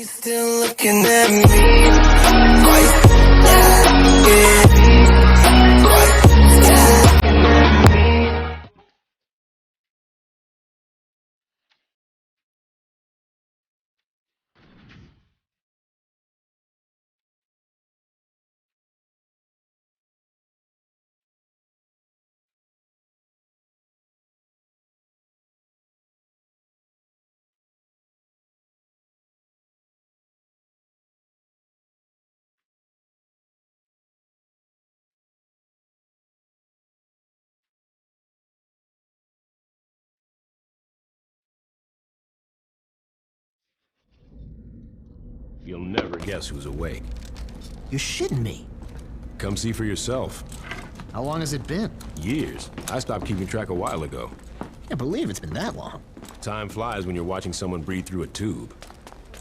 you still looking at me? Why? You'll never guess who's awake. You're shitting me. Come see for yourself. How long has it been? Years. I stopped keeping track a while ago. Can't believe it's been that long. Time flies when you're watching someone breathe through a tube.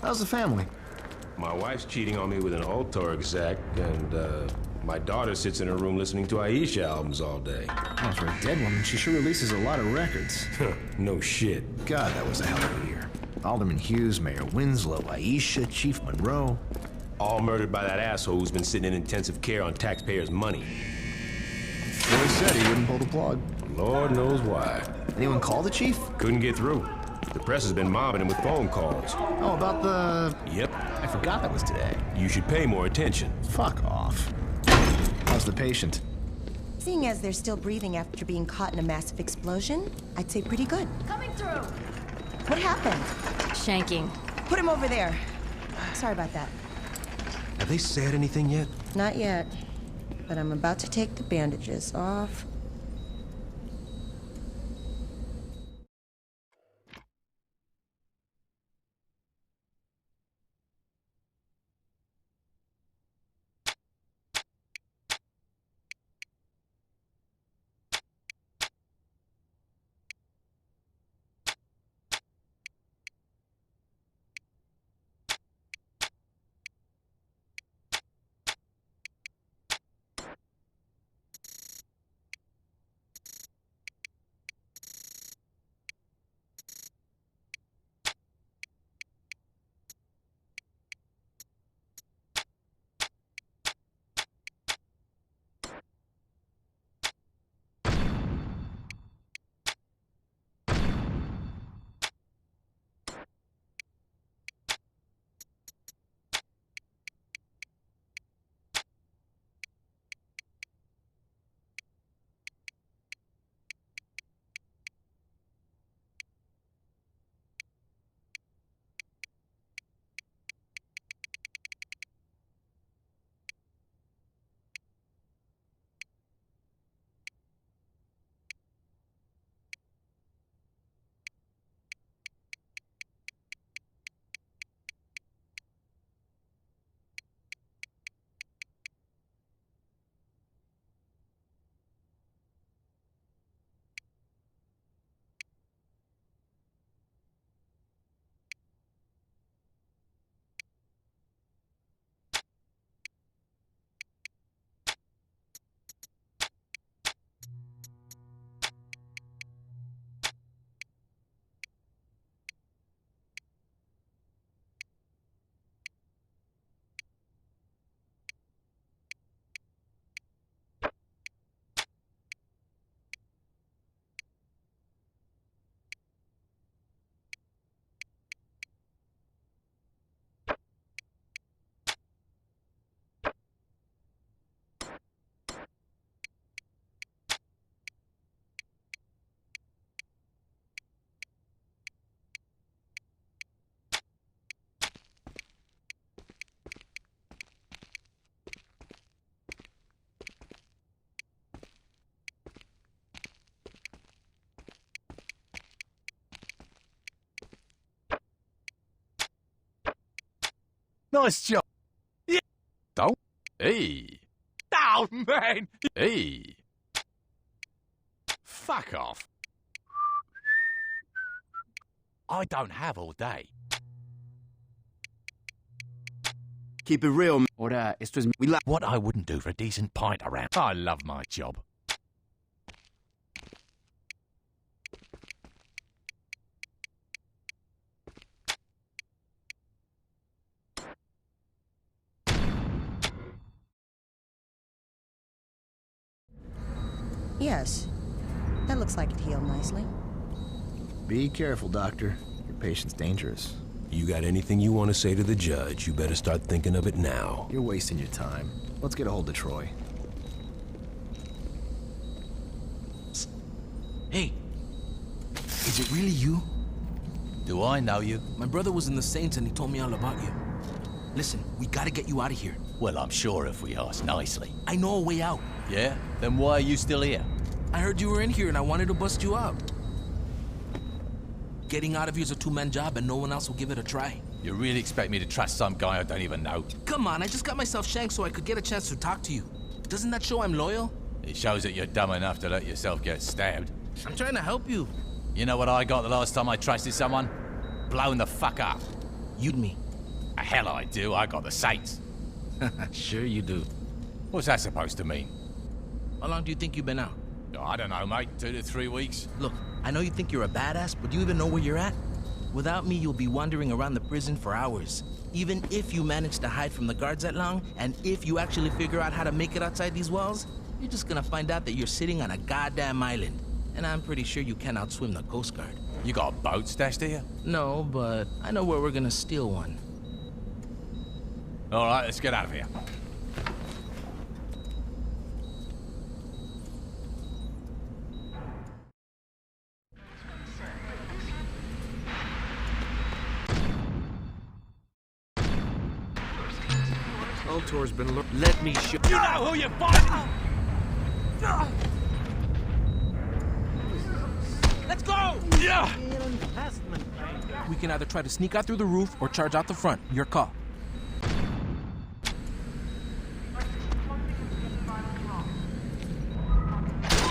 How's the family? My wife's cheating on me with an alto exec, and my daughter sits in her room listening to Aisha albums all day. Oh, for a dead woman, she sure releases a lot of records. No shit. God, that was a hell of a year. Alderman Hughes, Mayor Winslow, Aisha, Chief Monroe. All murdered by that asshole who's been sitting in intensive care on taxpayers' money. Billy said he wouldn't pull the plug. Lord knows why. Anyone call the chief? Couldn't get through. The press has been mobbing him with phone calls. Oh, about the... Yep. I forgot that was today. You should pay more attention. Fuck off. How's the patient? Seeing as they're still breathing after being caught in a massive explosion, I'd say pretty good. Coming through! What happened? Shanking. Put him over there. Sorry about that. Have they said anything yet? Not yet. But I'm about to take the bandages off. Nice job. Yeah. Don't. Hey. Oh, man. Hey. Fuck off. I don't have all day. Keep it real. Ahora, esto es... What I wouldn't do for a decent pint around. I love my job. Yes. That looks like it healed nicely. Be careful, Doctor. Your patient's dangerous. You got anything you want to say to the judge, you better start thinking of it now. You're wasting your time. Let's get a hold of Troy. Hey, is it really you? Do I know you? My brother was in the Saints and he told me all about you. Listen, we gotta get you out of here. Well, I'm sure if we ask nicely. I know a way out. Yeah? Then why are you still here? I heard you were in here and I wanted to bust you out. Getting out of here is a two-man job and no one else will give it a try. You really expect me to trust some guy I don't even know? Come on, I just got myself shanked so I could get a chance to talk to you. Doesn't that show I'm loyal? It shows that you're dumb enough to let yourself get stabbed. I'm trying to help you. You know what I got the last time I trusted someone? Blown the fuck up. You'd me. The hell I do, I got the Saints. Sure you do. What's that supposed to mean? How long do you think you've been out? Oh, I don't know, mate. 2 to 3 weeks. Look, I know you think you're a badass, but do you even know where you're at? Without me, you'll be wandering around the prison for hours. Even if you manage to hide from the guards that long, and if you actually figure out how to make it outside these walls, you're just gonna find out that you're sitting on a goddamn island. And I'm pretty sure you can't outswim the Coast Guard. You got a boat stashed here? No, but I know where we're gonna steal one. All right, let's get out of here. Ultor's been Let me show You know who you're fighting! Let's go! Yeah! We can either try to sneak out through the roof or charge out the front. Your call.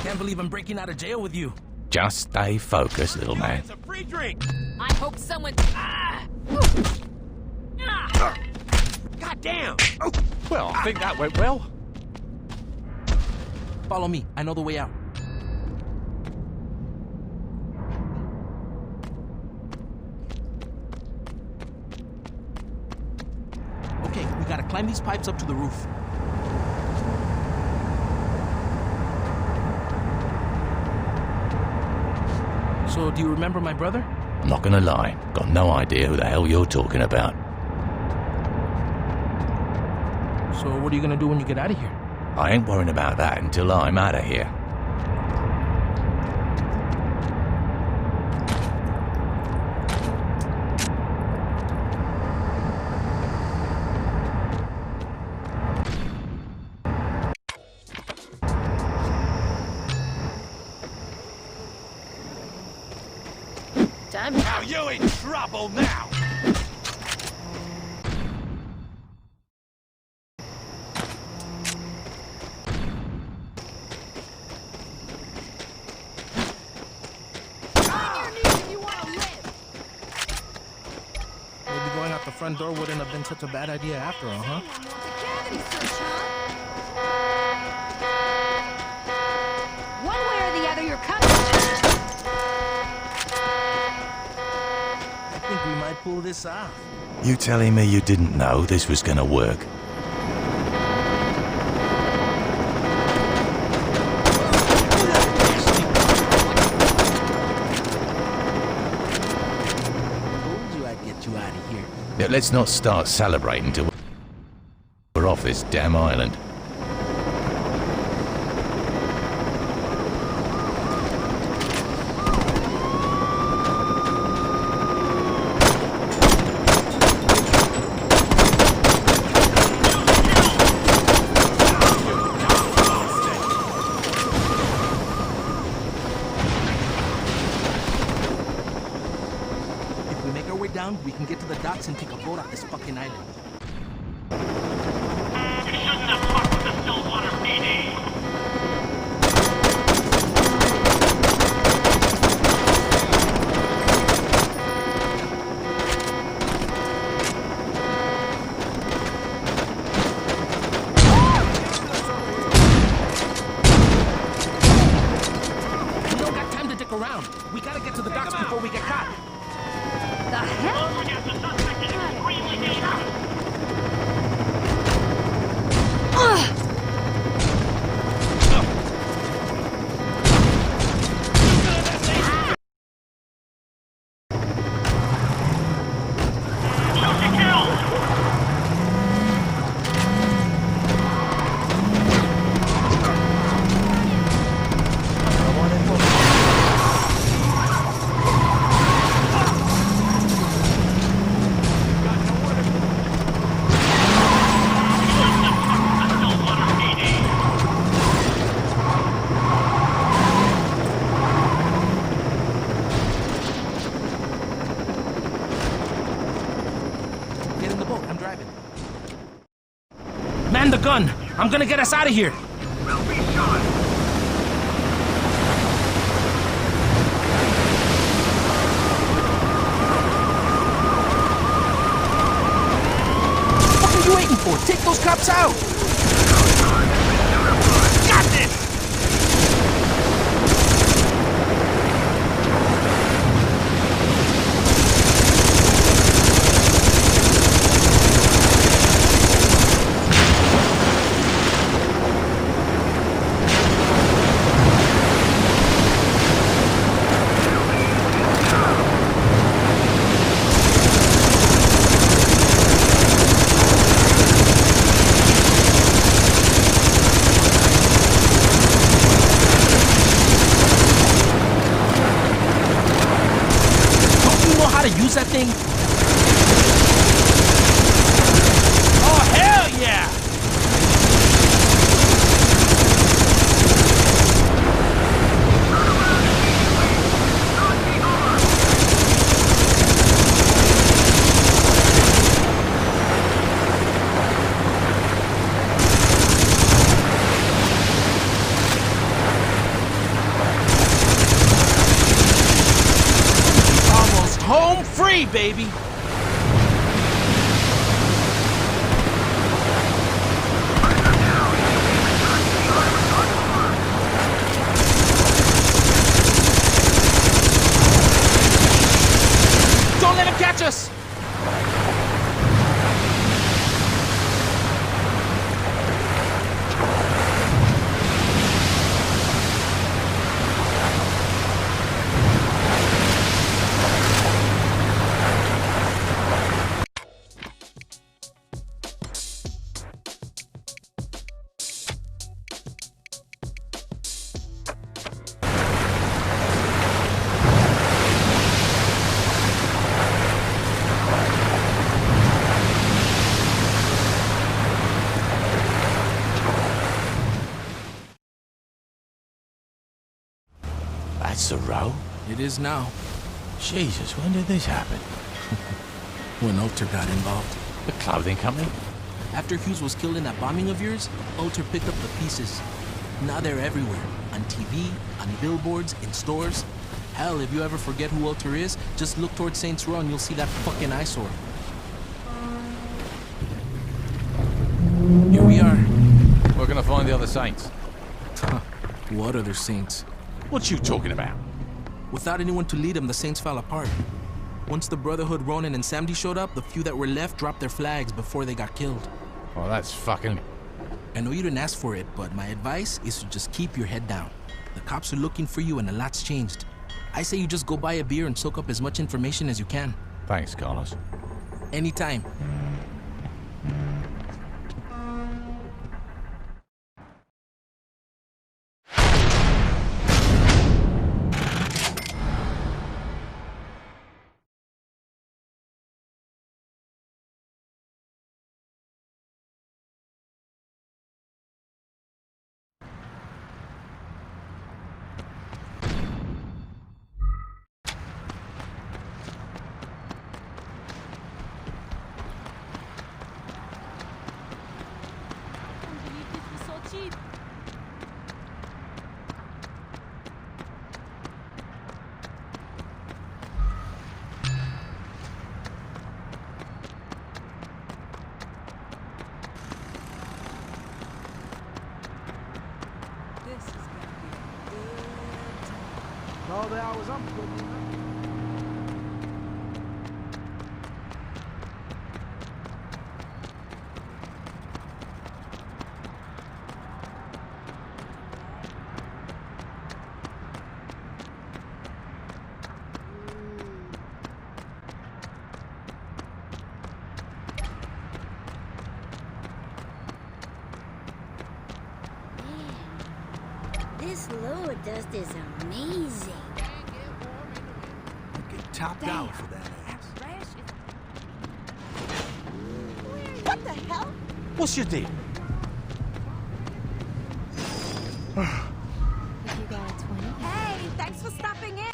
Can't believe I'm breaking out of jail with you. Just stay focused, little man. It's a free drink! I hope someone... God damn! Well, I think that went well. Follow me. I know the way out. Okay, we gotta climb these pipes up to the roof. So, do you remember my brother? I'm not gonna lie. Got no idea who the hell you're talking about. So, what are you gonna do when you get out of here? I ain't worrying about that until I'm out of here. Now you in trouble now! Maybe going out the front door wouldn't have been such a bad idea after all, huh? One way or the other, you're coming. I think we might pull this off. You telling me you didn't know this was gonna work? Told you I'd get you out of here. Yeah, let's not start celebrating till we're off this damn island. If we make our way down, we can get to the docks and take a boat off this fucking island. We don't got time to dick around. We gotta get to the docks before we get caught. The hell? boat. I'm driving. Man the gun! I'm gonna get us out of here! What are you waiting for? Take those cops out! Got this! How to use that thing? Oh, hell yeah! Home free, baby! Don't let him catch us! That's the row? It is now. Jesus, when did this happen? When Ulter got involved. The clothing company? After Hughes was killed in that bombing of yours, Ulter picked up the pieces. Now they're everywhere. On TV, on billboards, in stores. Hell, if you ever forget who Ulter is, just look towards Saints Row and you'll see that fucking eyesore. Here we are. We're gonna find the other saints. What other saints? What you talking about? Without anyone to lead them, the Saints fell apart. Once the Brotherhood, Ronin, and Samdi showed up, the few that were left dropped their flags before they got killed. Oh, that's fucking... I know you didn't ask for it, but my advice is to just keep your head down. The cops are looking for you and a lot's changed. I say you just go buy a beer and soak up as much information as you can. Thanks, Carlos. Anytime. All the hours I'm putting in. This lower dust is amazing. Get topped out for that ass. What the hell? What's your deal? If you got a 20. Hey, thanks for stopping in.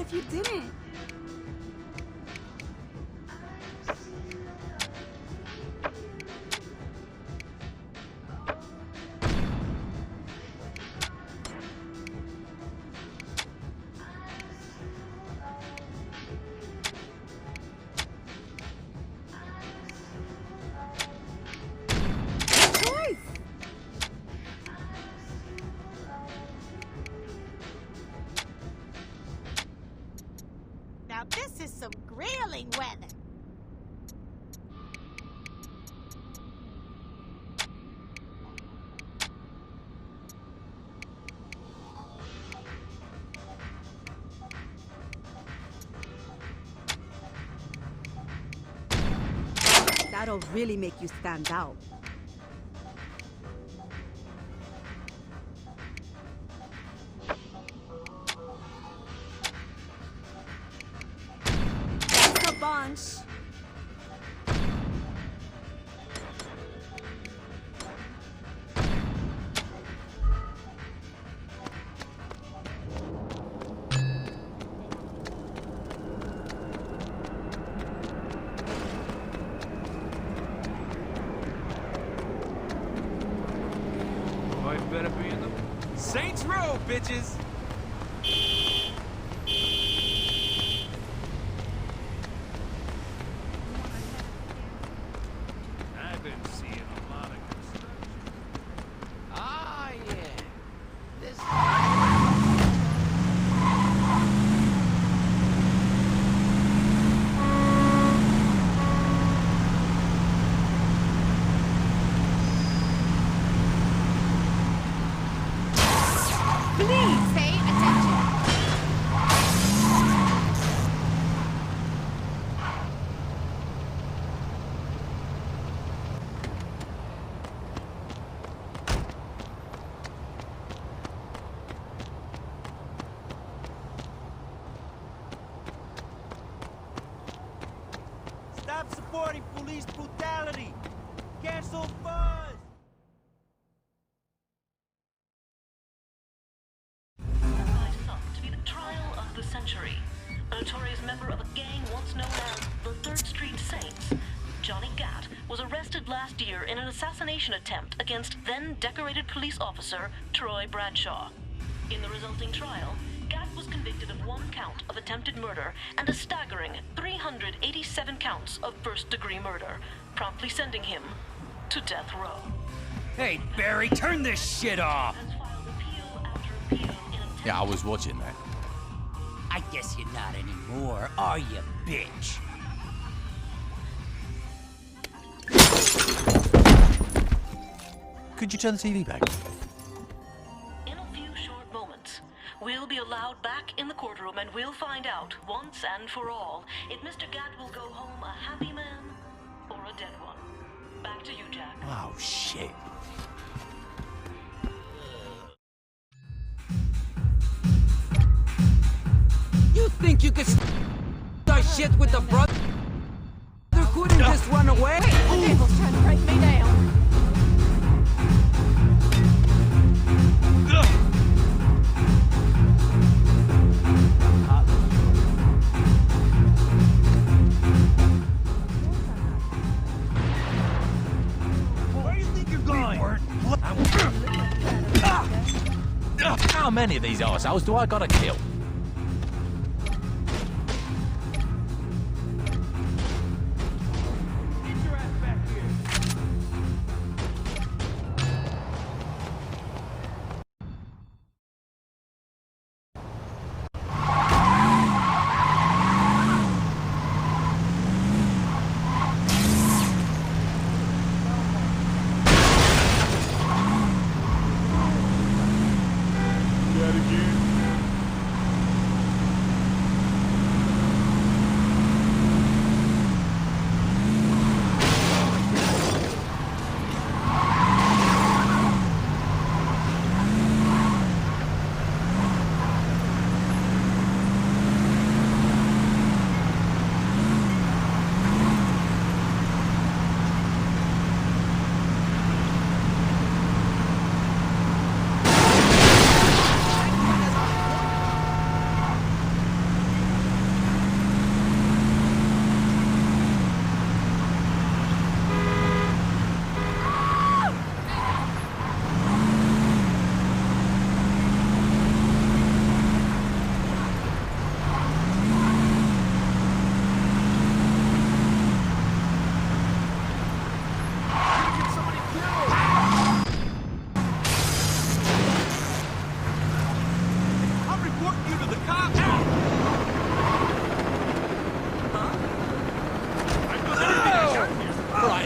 if you didn't? Now this is some grilling weather. That'll really make you stand out. That's a bunch. Might better be in the Saints Row, bitches! I've been seeing a lot of construction. Ah, yeah. This... Please pay attention. Stop supporting police brutality! Cancel funds! To be the trial of the century. A notorious member of a gang once known as the 3rd Street Saints, Johnny Gat, was arrested last year in an assassination attempt against then-decorated police officer Troy Bradshaw. In the resulting trial, Gat was convicted of 1 count of attempted murder and a staggering 387 counts of first-degree murder, promptly sending him to death row. Hey, Barry, turn this shit off! Has filed appeal after appeal in a Yeah, I was watching that. I guess you're not anymore, are you, bitch? Could you turn the TV back? In a few short moments, we'll be allowed back in the courtroom and we'll find out, once and for all, if Mr. Gat will go home a happy man or a dead one. Back to you, Jack. Oh, shit. You think you could start shit with the Brotherhood and just run away? The devil's trying to break me down. Where do you think you're going? How many of these arseholes do I gotta kill? Get your ass back here!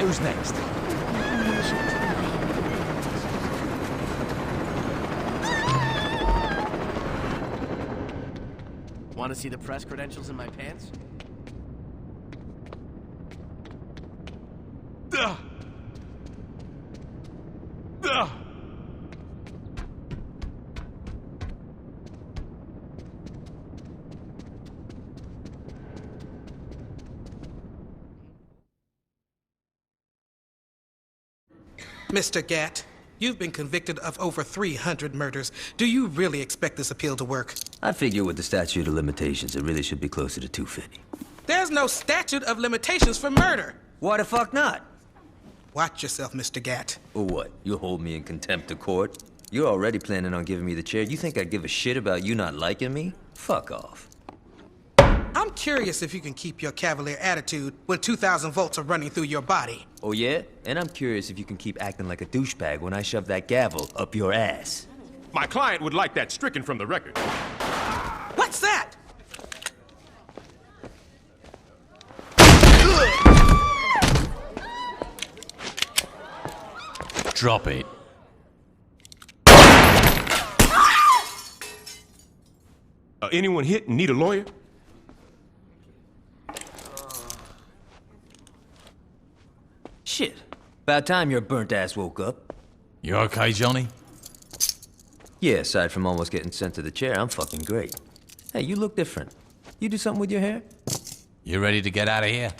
Who's next? Want to see the press credentials in my pants? Mr. Gatt, you've been convicted of over 300 murders. Do you really expect this appeal to work? I figure with the statute of limitations, it really should be closer to 250. There's no statute of limitations for murder. Why the fuck not? Watch yourself, Mr. Gatt. Or what? You'll hold me in contempt of court? You're already planning on giving me the chair. You think I'd give a shit about you not liking me? Fuck off. I'm curious if you can keep your cavalier attitude when 2,000 volts are running through your body. Oh yeah? And I'm curious if you can keep acting like a douchebag when I shove that gavel up your ass. My client would like that stricken from the record. What's that? Drop it. Anyone hit and need a lawyer? Shit. About time your burnt ass woke up. You okay, Johnny? Yeah, aside from almost getting sent to the chair, I'm fucking great. Hey, you look different. You do something with your hair? You ready to get out of here?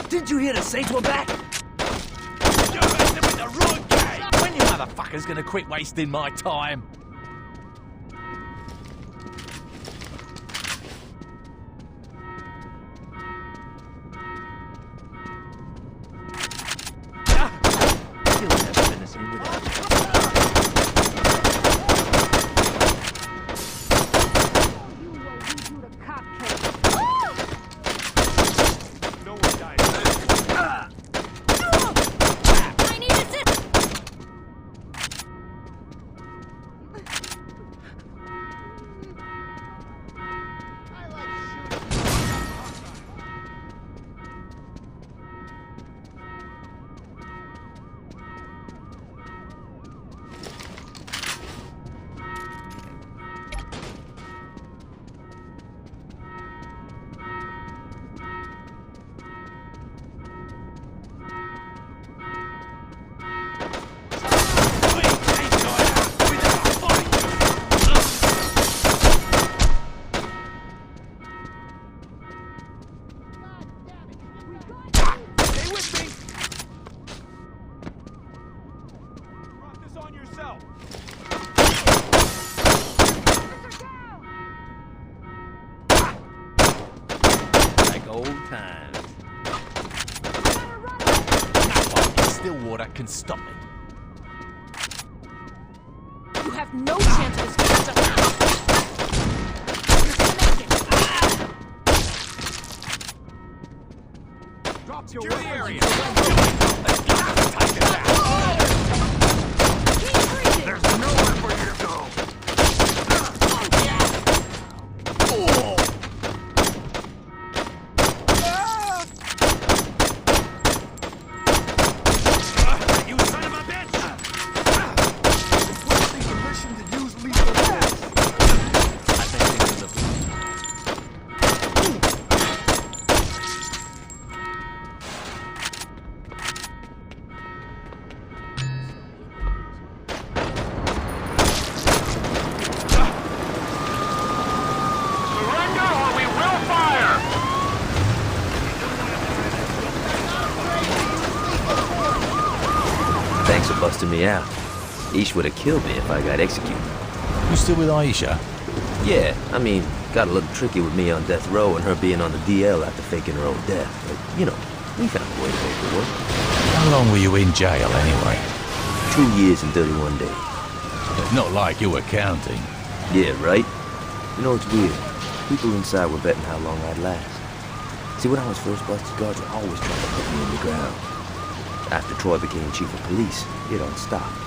Did you hear the Saints were back? You're messing with the wrong game! When you motherfuckers gonna quit wasting my time? Stillwater can stop me. You have no chance of escape. Drop your area. There's nowhere for you to go. Thanks for busting me out. Ish would have killed me if I got executed. You still with Aisha? Yeah, I mean, got a little tricky with me on death row and her being on the DL after faking her own death. But, you know, we found a way to make it work. How long were you in jail anyway? 2 years and 31 days. Not like you were counting. Yeah, right? You know, it's weird. People inside were betting how long I'd last. See, when I was first busted, guards were always trying to put me in the ground. After Troy became chief of police, it all stopped.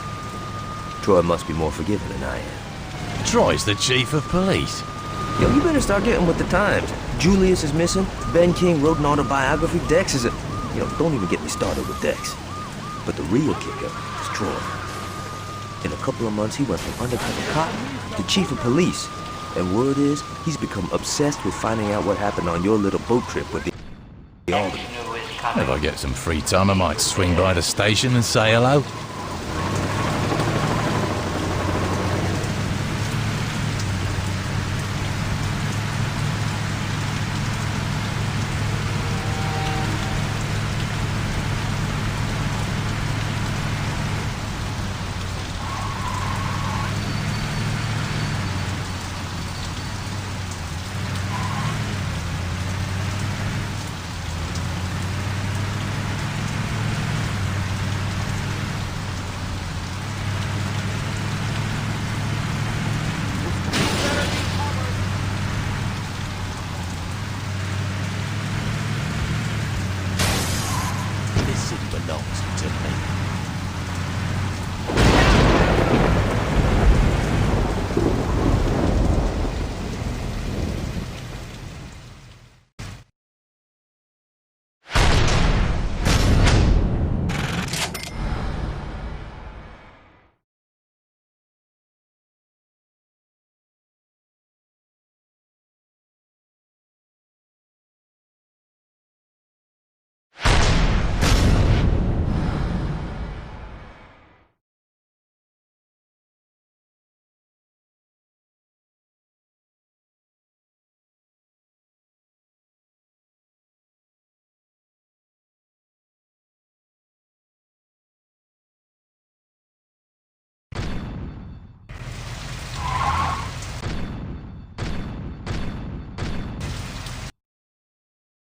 Troy must be more forgiving than I am. Troy's the chief of police. Yo, you better start getting with the times. Julius is missing. Ben King wrote an autobiography. Dex is a... You know, don't even get me started with Dex. But the real kicker is Troy. In a couple of months, he went from undercover cop to chief of police. And word is, he's become obsessed with finding out what happened on your little boat trip with the alderman. If I get some free time, I might swing by the station and say hello.